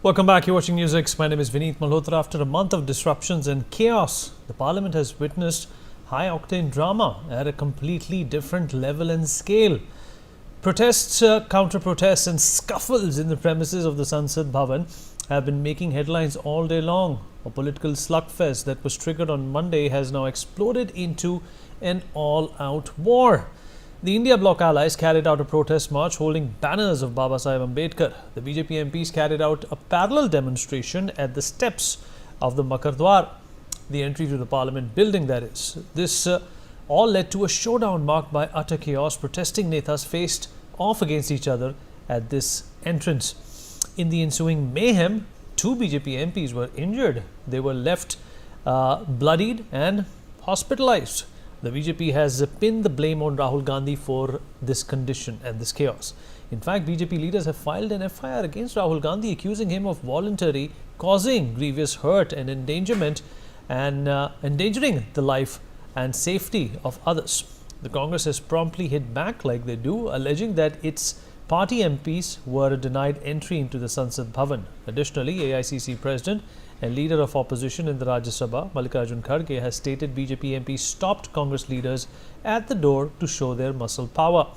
Welcome back. You're watching NewsX. My name is Vineet Malhotra. After a month of disruptions and chaos, the Parliament has witnessed high-octane drama at a completely different level and scale. Protests, counter-protests and scuffles in the premises of the Sansad Bhavan have been making headlines all day long. A political slugfest that was triggered on Monday has now exploded into an all-out war. The India Bloc allies carried out a protest march holding banners of Baba Saheb Ambedkar. The BJP MPs carried out a parallel demonstration at the steps of the Makardwar, the entry to the Parliament building, that is. This all led to a showdown marked by utter chaos. Protesting netas faced off against each other at this entrance. In the ensuing mayhem, 2 BJP MPs were injured. They were left bloodied and hospitalized. The BJP has pinned the blame on Rahul Gandhi for this condition and this chaos. In fact, BJP leaders have filed an FIR against Rahul Gandhi, accusing him of voluntarily causing grievous hurt and endangerment and endangering the life and safety of others. The Congress has promptly hit back like they do, alleging that its party MPs were denied entry into the Sansad Bhavan. Additionally, AICC President and leader of opposition in the Rajya Sabha, Mallikarjun Kharge, has stated BJP MPs stopped Congress leaders at the door to show their muscle power.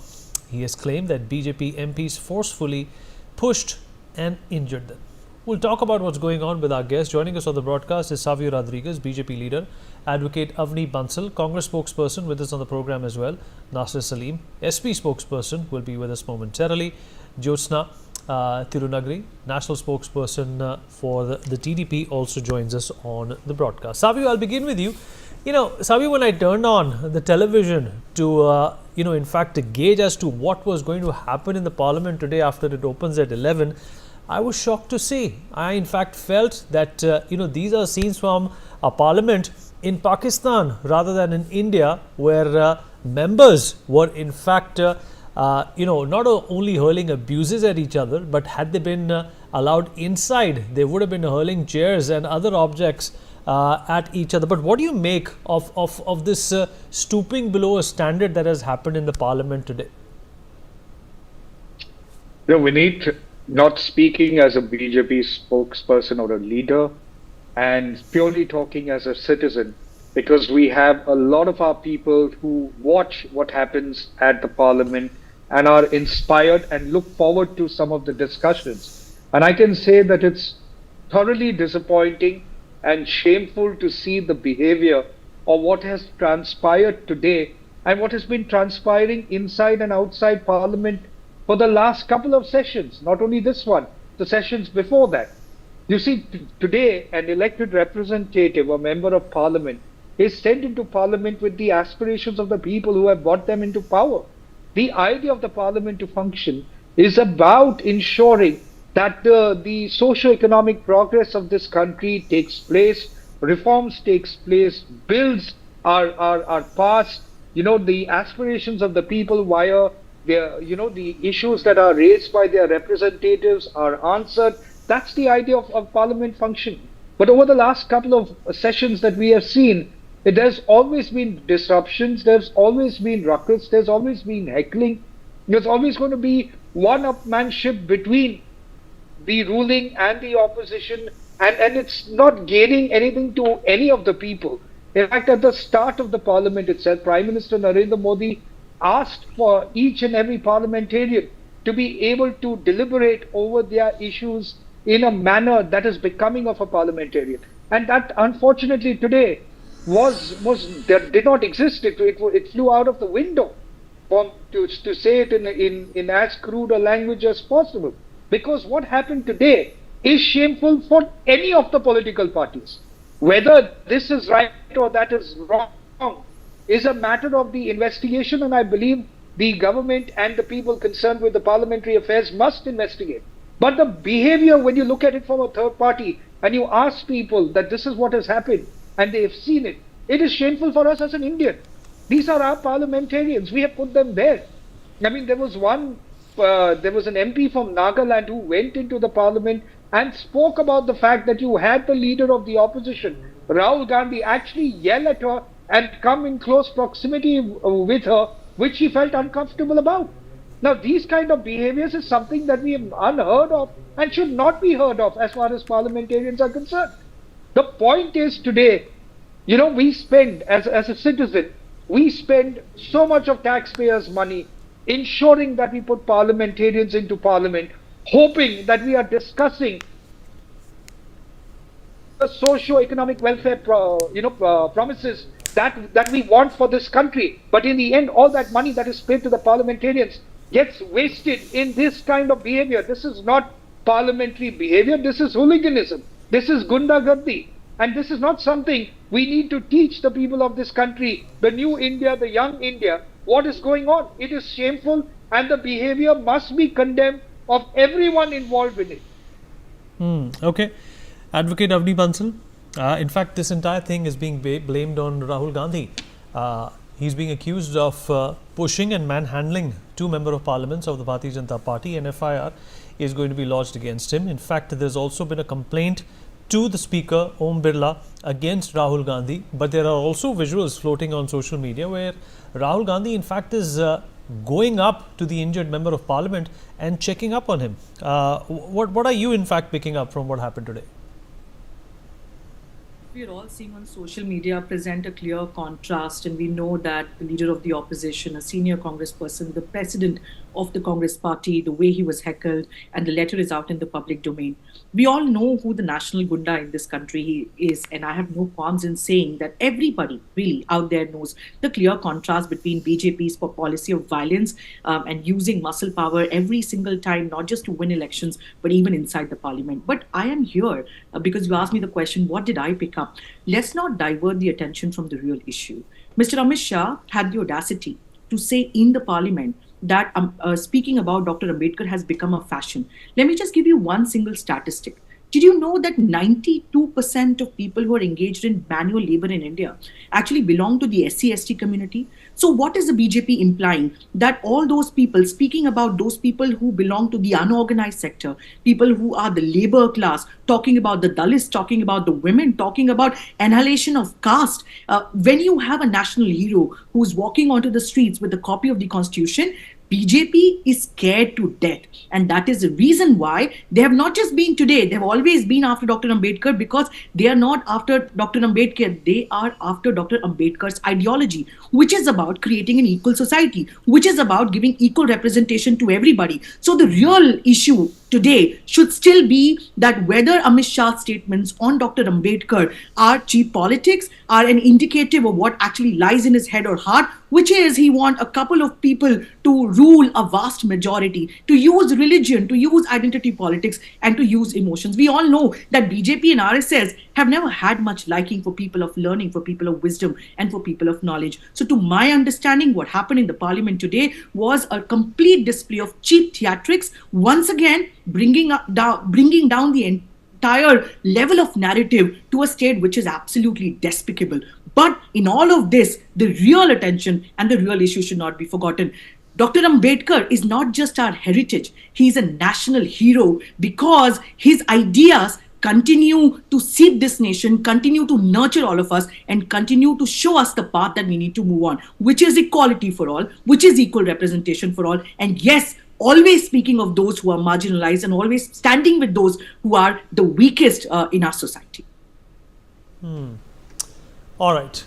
He has claimed that BJP MPs forcefully pushed and injured them. We'll talk about what's going on with our guest. Joining us on the broadcast is Savio Rodriguez, BJP leader, Advocate Avni Bansal, Congress spokesperson with us on the program as well, Nasir Salim, SP spokesperson, will be with us momentarily, Jyotsna Tirunagri, national spokesperson for the TDP, also joins us on the broadcast. Savio, I'll begin with you. Savio, when I turned on the television to, in fact, to gauge as to what was going to happen in the Parliament today after it opens at 11, I was shocked to see. I, in fact, felt that, these are scenes from a Parliament in Pakistan rather than in India, where members were, in fact, not only hurling abuses at each other, but had they been allowed inside, they would have been hurling chairs and other objects at each other. But what do you make of this stooping below a standard that has happened in the Parliament today? We need, not speaking as a BJP spokesperson or a leader, and purely talking as a citizen, because we have a lot of our people who watch what happens at the Parliament and are inspired and look forward to some of the discussions. And I can say that it's thoroughly disappointing and shameful to see the behavior of what has transpired today and what has been transpiring inside and outside Parliament for the last couple of sessions, not only this one, the sessions before that. You see, today an elected representative, a member of Parliament, is sent into Parliament with the aspirations of the people who have brought them into power. The idea of the Parliament to function is about ensuring that the socio-economic progress of this country takes place, reforms takes place, bills are passed, the aspirations of the people via the issues that are raised by their representatives are answered. That's the idea of Parliament function. But over the last couple of sessions that we have seen, there's always been disruptions, there's always been ruckus, there's always been heckling. There's always going to be one-upmanship between the ruling and the opposition, and it's not gaining anything to any of the people. In fact, at the start of the Parliament itself, Prime Minister Narendra Modi asked for each and every parliamentarian to be able to deliberate over their issues in a manner that is becoming of a parliamentarian. And that, unfortunately, today did not exist. It flew out of the window, to say it in as crude a language as possible. Because what happened today is shameful for any of the political parties. Whether this is right or that is wrong is a matter of the investigation, and I believe the government and the people concerned with the parliamentary affairs must investigate. But the behavior, when you look at it from a third party and you ask people that this is what has happened and they have seen it, it is shameful for us as an Indian. These are our parliamentarians. We have put them there. I mean, there was an MP from Nagaland who went into the Parliament and spoke about the fact that you had the leader of the opposition, Rahul Gandhi, actually yell at her and come in close proximity with her, which she felt uncomfortable about. Now, these kind of behaviors is something that we have unheard of and should not be heard of as far as parliamentarians are concerned. The point is today, we spend as a citizen, we spend so much of taxpayers' money ensuring that we put parliamentarians into parliament, hoping that we are discussing the socio-economic welfare, promises that we want for this country. But in the end, all that money that is paid to the parliamentarians gets wasted in this kind of behavior. This is not parliamentary behavior. This is hooliganism. This is gundagardi. And this is not something we need to teach the people of this country, the new India, the young India, what is going on. It is shameful, and the behavior must be condemned of everyone involved in it. Okay. Advocate Avni Bansal, in fact, this entire thing is being blamed on Rahul Gandhi. He's being accused of pushing and manhandling two members of parliaments of the Bharatiya Janata Party, and FIR is going to be lodged against him. In fact, there's also been a complaint to the Speaker, Om Birla, against Rahul Gandhi. But there are also visuals floating on social media where Rahul Gandhi, in fact, is going up to the injured member of parliament and checking up on him. What are you, in fact, picking up from what happened today? We are all seeing on social media present a clear contrast, and we know that the leader of the opposition, a senior congressperson, the president of the Congress party, the way he was heckled, and the letter is out in the public domain. We all know who the national gunda in this country is, and I have no qualms in saying that everybody really out there knows the clear contrast between BJP's policy of violence and using muscle power every single time, not just to win elections, but even inside the parliament. But I am here because you asked me the question, what did I pick up? Let's not divert the attention from the real issue. Mr. Amit Shah had the audacity to say in the parliament that speaking about Dr. Ambedkar has become a fashion. Let me just give you one single statistic. Did you know that 92% of people who are engaged in manual labor in India actually belong to the SC/ST community? So what is the BJP implying? That all those people, speaking about those people who belong to the unorganized sector, people who are the labor class, talking about the Dalits, talking about the women, talking about annihilation of caste. When you have a national hero who's walking onto the streets with a copy of the constitution, BJP is scared to death. And that is the reason why they have not just been today, they have always been after Dr. Ambedkar, because they are not after Dr. Ambedkar, they are after Dr. Ambedkar's ideology, which is about creating an equal society, which is about giving equal representation to everybody. So the real issue today should still be that whether Amit Shah's statements on Dr. Ambedkar are cheap politics, are an indicative of what actually lies in his head or heart, which is he wants a couple of people to rule a vast majority, to use religion, to use identity politics, and to use emotions. We all know that BJP and RSS have never had much liking for people of learning, for people of wisdom, and for people of knowledge. So to my understanding, what happened in the parliament today was a complete display of cheap theatrics, once again bringing down the entire level of narrative to a state which is absolutely despicable. But in all of this, the real attention and the real issue should not be forgotten. Dr. Ambedkar is not just our heritage. He is a national hero because his ideas continue to seep this nation, continue to nurture all of us, and continue to show us the path that we need to move on, which is equality for all, which is equal representation for all. And yes, always speaking of those who are marginalized and always standing with those who are the weakest in our society. All right.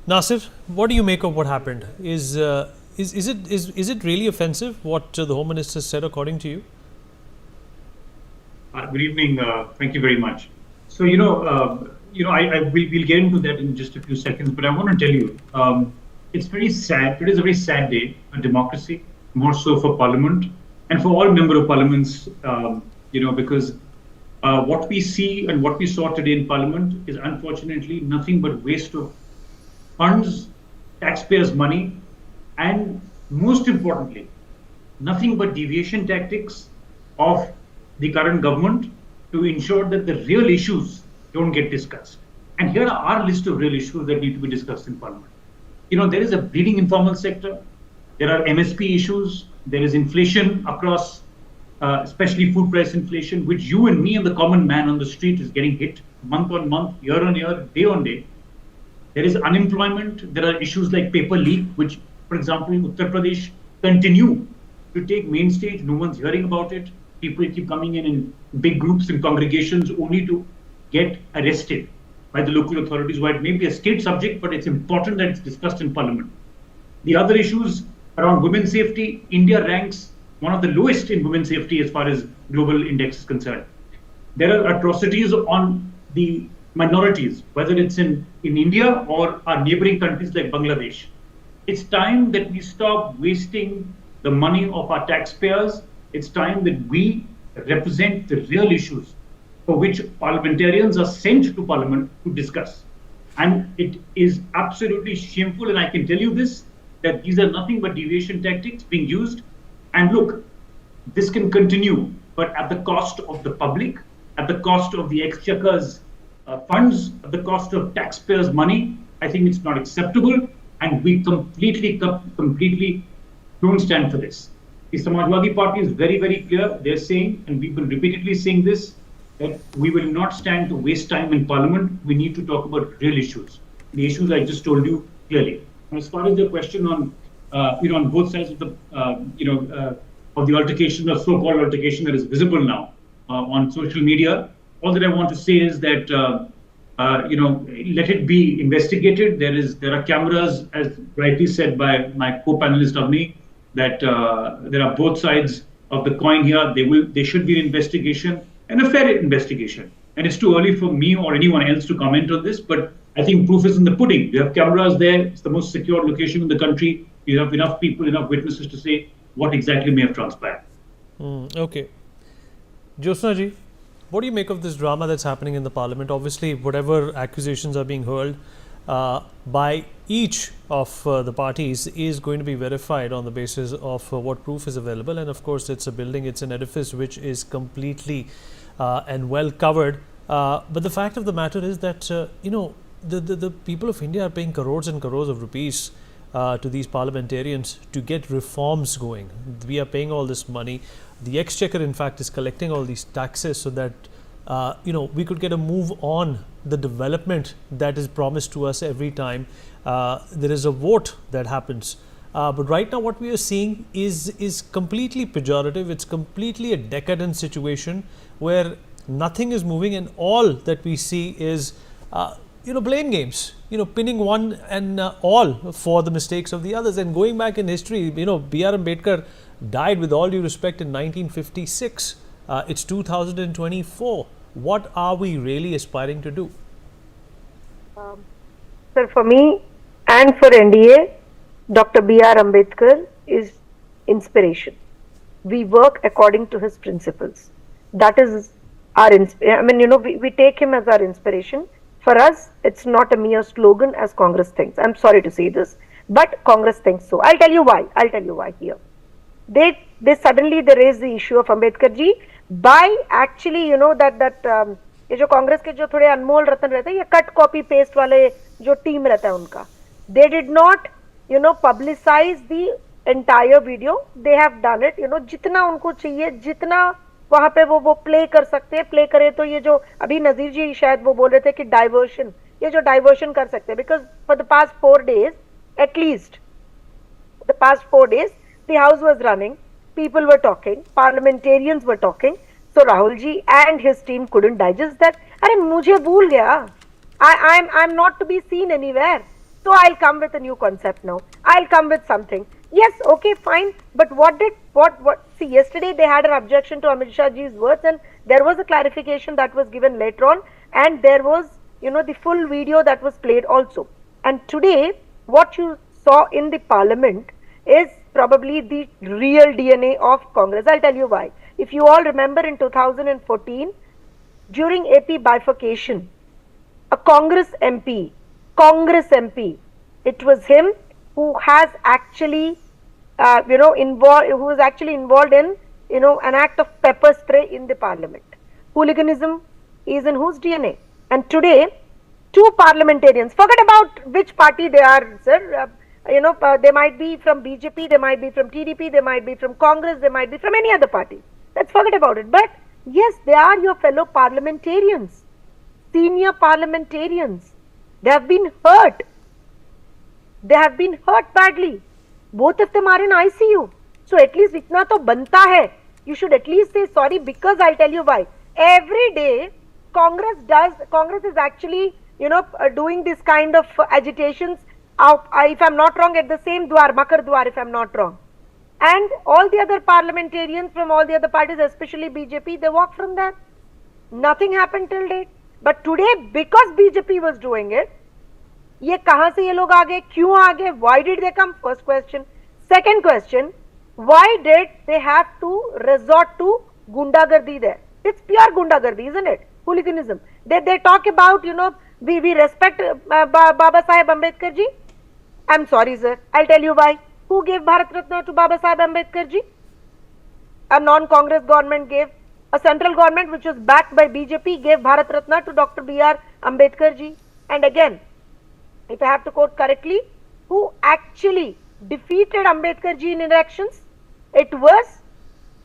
Nasir, what do you make of what happened? Is it really offensive what the Home Minister said, according to you? Good evening. Thank you very much. So we'll get into that in just a few seconds. But I want to tell you, it's very sad. It is a very sad day, a democracy, more so for Parliament and for all member of parliaments. Because what we see and what we saw today in Parliament is unfortunately nothing but waste of funds, taxpayers' money, and most importantly, nothing but deviation tactics of the current government to ensure that the real issues don't get discussed. And here are our list of real issues that need to be discussed in Parliament. There is a bleeding informal sector, there are MSP issues, there is inflation across, especially food price inflation, which you and me and the common man on the street is getting hit month on month, year on year, day on day. There is unemployment, there are issues like paper leak, which, for example, in Uttar Pradesh, continue to take main stage. No one's hearing about it. People keep coming in big groups and congregations only to get arrested by the local authorities, where it may be a state subject, but it's important that it's discussed in Parliament. The other issues around women's safety, India ranks one of the lowest in women's safety as far as global index is concerned. There are atrocities on the minorities, whether it's in India or our neighboring countries like Bangladesh. It's time that we stop wasting the money of our taxpayers. It's time that we represent the real issues for which parliamentarians are sent to Parliament to discuss. And it is absolutely shameful, and I can tell you this, that these are nothing but deviation tactics being used. And look, this can continue, but at the cost of the public, at the cost of the exchequer's funds, at the cost of taxpayers' money. I think it's not acceptable, and we completely don't stand for this. The Samajwadi Party is very, very clear. They're saying, and we've been repeatedly saying this, that we will not stand to waste time in Parliament. We need to talk about real issues, the issues I just told you clearly. And as far as the question on, on both sides of the, of the altercation or so-called altercation that is visible now on social media, all that I want to say is that, let it be investigated. There are cameras, as rightly said by my co-panelist Avni, that there are both sides of the coin here. There should be an investigation, and a fair investigation. And it's too early for me or anyone else to comment on this, but I think proof is in the pudding. You have cameras there. It's the most secure location in the country. You have enough people, enough witnesses to say what exactly may have transpired. Okay. Jyotsna ji, what do you make of this drama that's happening in the Parliament? Obviously, whatever accusations are being hurled by each of the parties is going to be verified on the basis of what proof is available. And of course, it's a building, it's an edifice which is completely and well covered. But the fact of the matter is that, the people of India are paying crores and crores of rupees to these parliamentarians to get reforms going. We are paying all this money. The exchequer, in fact, is collecting all these taxes so that, we could get a move on the development that is promised to us every time there is a vote that happens. But right now what we are seeing is completely pejorative. It's completely a decadent situation where nothing is moving, and all that we see is blame games, pinning one and all for the mistakes of the others. And going back in history, B.R. Ambedkar died, with all due respect, in 1956. It's 2024. What are we really aspiring to do? Sir, for me and for NDA, Dr. B.R. Ambedkar is inspiration. We work according to his principles. That is our we take him as our inspiration. For us, it's not a mere slogan as Congress thinks. I'm sorry to say this, but Congress thinks so. I'll tell you why here. They suddenly raise the issue of Ambedkar ji by actually, that ये जो कांग्रेस के जो थोड़े अनमोल रत्न रहते हैं, ये cut copy paste वाले जो टीम रहता है उनका, they did not publicize the entire video. They have done it, जितना उनको चाहिए, जितना वहां पे वो प्ले कर सकते हैं, प्ले करे तो ये जो अभी नजीर जी शायद वो बोल रहे थे कि डाइवर्शन, ये जो डाइवर्शन कर सकते हैं, because for the past 4 days, at least the past 4 days, the house was running, people were talking, parliamentarians were talking, so Rahul ji and his team couldn't digest that. अरे मुझे भूल गया, I'm not to be seen anywhere, so I'll come with a new concept now, I'll come with something. Yes, okay, fine, but what see, yesterday they had an objection to Amit Shah ji's words, and there was a clarification that was given later on, and there was the full video that was played also. And today what you saw in the Parliament is probably the real DNA of Congress. I'll tell you why. If you all remember, in 2014 during AP bifurcation, a Congress MP, it was him who has actually involved in an act of pepper spray in the Parliament. Hooliganism is in whose DNA? And today 2 parliamentarians, forget about which party they are, sir, they might be from BJP, they might be from TDP, they might be from Congress, they might be from any other party. Let's forget about it. But yes, they are your fellow parliamentarians, senior parliamentarians. They have been hurt. They have been hurt badly. Both of them are in ICU. So at least itna to banta hai. You should at least say sorry, because I'll tell you why. Every day, Congress is actually, doing this kind of agitations. If I'm not wrong, at the same Dwar, Makar Dwar, if I'm not wrong. And all the other parliamentarians from all the other parties, especially BJP, they walk from there. Nothing happened till date. But today, because BJP was doing it, ये कहाँ से ये लोग आ गए, क्यों आ गए, why did they come? First question. Second question, why did they have to resort to gundagardi there? It's pure gundagardi, isn't it? Hooliganism. They talk about, we respect Baba Saheb Ambedkar ji. I'm sorry, sir. I'll tell you why. Who gave Bharat Ratna to Baba Saheb Ambedkar ji? A non-Congress government gave. A central government which was backed by BJP gave Bharat Ratna to Dr. B.R. Ambedkar ji. And again, if I have to quote correctly, who actually defeated Ambedkar ji in elections? It was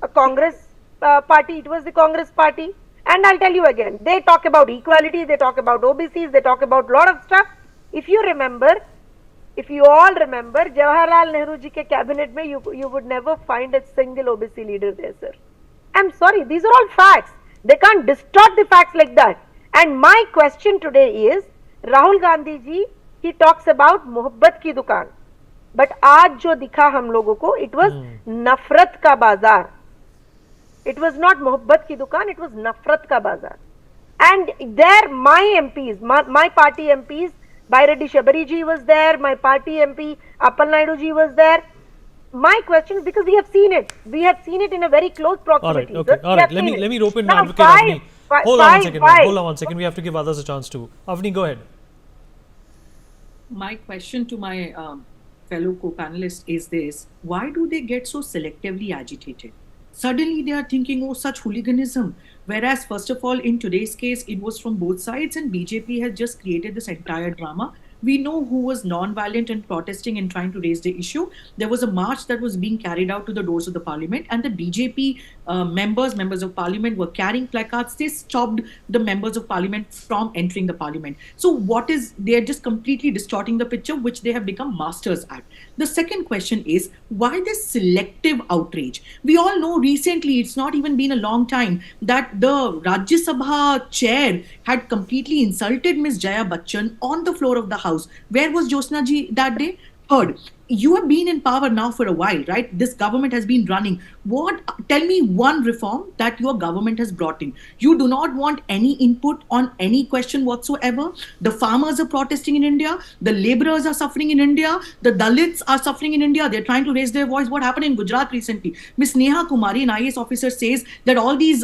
a Congress party. It was the Congress party. And I'll tell you again, they talk about equality, they talk about OBCs, they talk about a lot of stuff. If you all remember, Jawaharlal Nehru ji ke cabinet mein, you would never find a single OBC leader there, sir. I'm sorry, these are all facts. They can't distort the facts like that. And my question today is, Rahul Gandhi ji, he talks about मोहब्बत की दुकान, but आज जो दिखा हम लोगों को, it was नफरत का बाजार. It was not मोहब्बत की दुकान, it was नफरत का बाजार. And there, my MPs, my party MPs, Baireddy Shabari ji was there, my party MP Appal Naidu ji was there. My question is, because we have seen it in a very close proximity. All right. Let me rope in Advocate Avni. Hold on one second. We have to give others a chance too. Avni, go ahead. My question to my fellow co-panelists is this: why do they get so selectively agitated? Suddenly they are thinking, oh, such hooliganism. Whereas, first of all, in today's case, it was from both sides, and BJP has just created this entire drama. We know who was non-violent and protesting and trying to raise the issue. There was a march that was being carried out to the doors of the parliament, and the BJP members of parliament were carrying placards. They stopped the members of parliament from entering the parliament. So they are just completely distorting the picture, which they have become masters at. The second question is, why this selective outrage? We all know recently, it's not even been a long time, that the Rajya Sabha chair had completely insulted Ms. Jaya Bachchan on the floor of the house. Where was Josna ji that day? Third, you have been in power now for a while, right? This government has been running. Tell me one reform that your government has brought in. You do not want any input on any question whatsoever. The farmers are protesting in India. The laborers are suffering in India. The Dalits are suffering in India. They're trying to raise their voice. What happened in Gujarat recently? Ms. Neha Kumari, an IAS officer, says that all these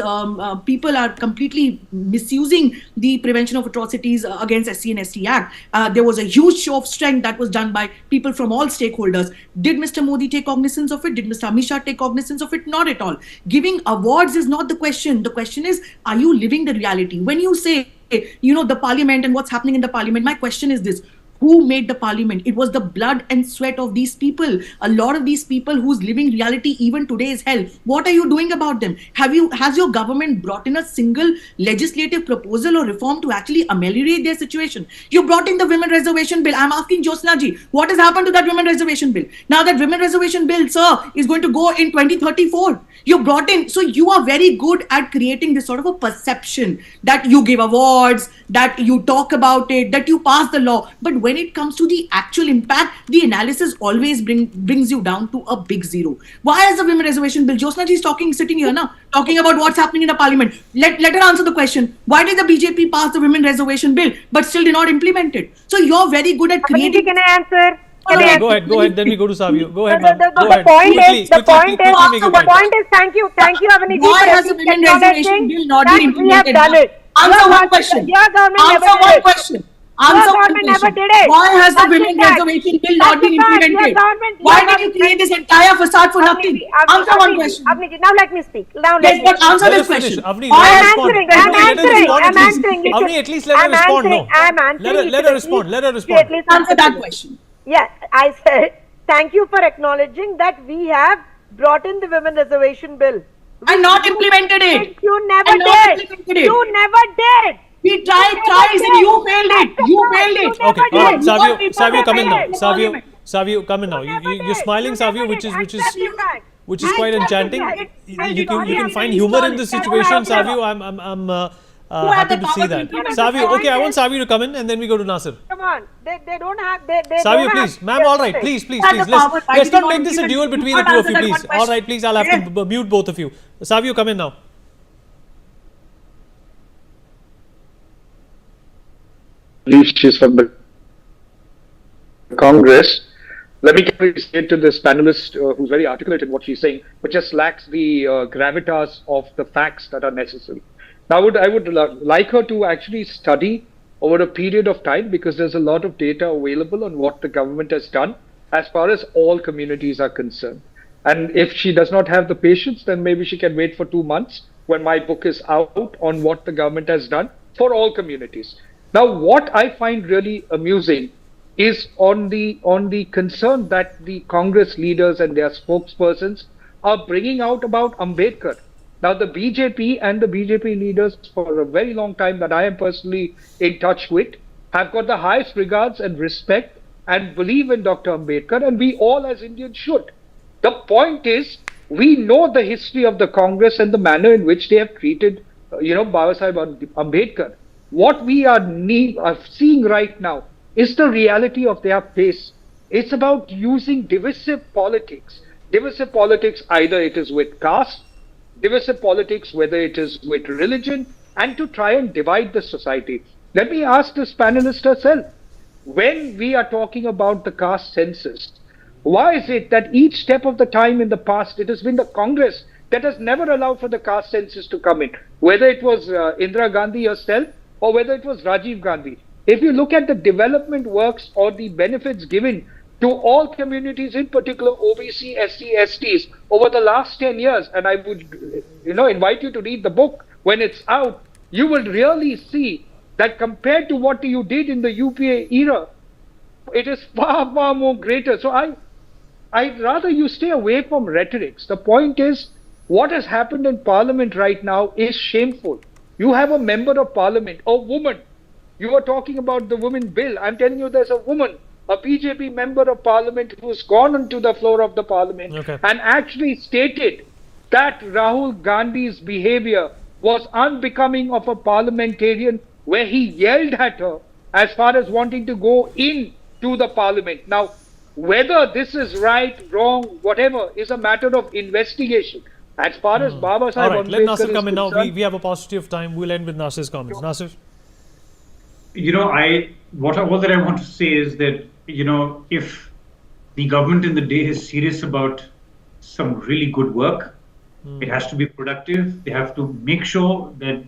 people are completely misusing the Prevention of Atrocities Against SC and ST Act. There was a huge show of strength that was done by people from all stakeholders. Did Mr. Modi take cognizance of it? Did Mr. Amit Shah take cognizance of it? Not at all. Giving awards is not the question. The question is, are you living the reality? When you say, the parliament and what's happening in the parliament, my question is this: who made the parliament? It was the blood and sweat of these people. A lot of these people whose living reality even today is hell. What are you doing about them? Has your government brought in a single legislative proposal or reform to actually ameliorate their situation? You brought in the women reservation bill. I'm asking Josna ji, what has happened to that women reservation bill? Now that women reservation bill, sir, is going to go in 2034. You brought in, so you are very good at creating this sort of a perception that you give awards, that you talk about it, that you pass the law. But when it comes to the actual impact, the analysis always brings you down to a big zero. Why is the women reservation bill? Josna ji is sitting here now, talking about what's happening in the parliament. Let her answer the question. Why did the BJP pass the women reservation bill but still did not implement it? So you're very good at creating. Can I answer? Go ahead. Then we go to Savio. Go ahead, The point is, thank you, Avani. Why has the women reservation bill not been implemented? We have done it. Answer one question. Answer one question. Why has the women reservation bill not been implemented? Why did you create this entire facade for nothing? Answer one question. Now let me speak. Answer this question. I'm answering. Avni, at least let her respond. No. Let her respond. Answer that question. Yeah, I said, thank you for acknowledging that we have brought in the women reservation bill. And not implemented it. You never did. We tried twice and you failed it. Okay, Savio, come in now. Savio, come in now. You're smiling, Savio, which is quite enchanting. You can find humor in this situation, Savio. I'm happy to see that. Savio, okay, I want Savio to come in, and then we go to Nasir. Come on, they don't have. Savio, please, ma'am. All right, please. Let's not make this a duel between the two of you, please. All right, please. I'll have to mute both of you. Savio, come in now. She's from the Congress. Let me say to this panelist who's very articulate in what she's saying, but just lacks the gravitas of the facts that are necessary. Now, I would like her to actually study over a period of time, because there's a lot of data available on what the government has done as far as all communities are concerned. And if she does not have the patience, then maybe she can wait for 2 months when my book is out on what the government has done for all communities. Now, what I find really amusing is on the concern that the Congress leaders and their spokespersons are bringing out about Ambedkar. Now, the BJP and the BJP leaders for a very long time that I am personally in touch with have got the highest regards and respect and believe in Dr. Ambedkar, and we all as Indians should. The point is, we know the history of the Congress and the manner in which they have treated, Baba Sahib Ambedkar. What we are seeing right now is the reality of their face. It's about using divisive politics. Divisive politics, either it is with caste, divisive politics, whether it is with religion, and to try and divide the society. Let me ask this panelist herself. When we are talking about the caste census, why is it that each step of the time in the past, it has been the Congress that has never allowed for the caste census to come in, whether it was Indira Gandhi herself or whether it was Rajiv Gandhi. If you look at the development works or the benefits given to all communities, in particular OBC, SC, STs, over the last 10 years, and I would invite you to read the book when it's out, you will really see that compared to what you did in the UPA era, it is far, far more greater. So I'd rather you stay away from rhetorics. The point is, what has happened in Parliament right now is shameful. You have a member of Parliament, a woman. You were talking about the women bill. I'm telling you, there's a woman, a BJP member of Parliament, who's gone onto the floor of the Parliament and actually stated that Rahul Gandhi's behavior was unbecoming of a parliamentarian, where he yelled at her as far as wanting to go in to the Parliament. Now, whether this is right, wrong, whatever, is a matter of investigation. As far as Baba Sahib All right, let Nasir come in now. concerned, We have a paucity of time. We'll end with Nasir's comments. Nasir? What I want to say is that, if the government in the day is serious about some really good work, it has to be productive. They have to make sure that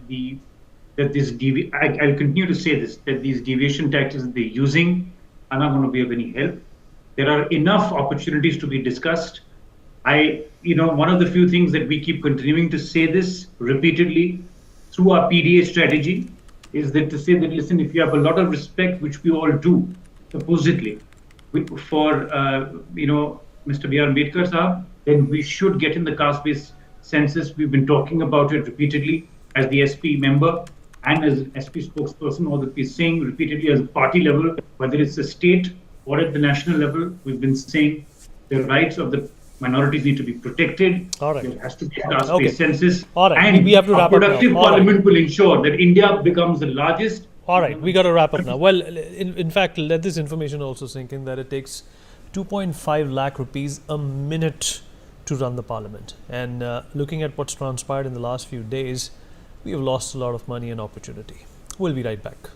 I'll continue to say this, that these deviation tactics that they're using are not going to be of any help. There are enough opportunities to be discussed. One of the few things that we keep continuing to say this repeatedly through our PDA strategy is that to say that, listen, if you have a lot of respect, which we all do, supposedly, for Mr. B.R. Ambedkar Sahab, then we should get in the caste-based census. We've been talking about it repeatedly as the SP member and as SP spokesperson, or that we're saying repeatedly as a party level, whether it's a state or at the national level. We've been saying the rights of the minorities need to be protected. All right. There has to be a caste-based census. All right. And we have to wrap a productive up now. All parliament right. will ensure that India becomes the largest. All right, we got to wrap up now. Well, in fact, let this information also sink in that it takes 2.5 lakh rupees a minute to run the parliament. And looking at what's transpired in the last few days, we have lost a lot of money and opportunity. We'll be right back.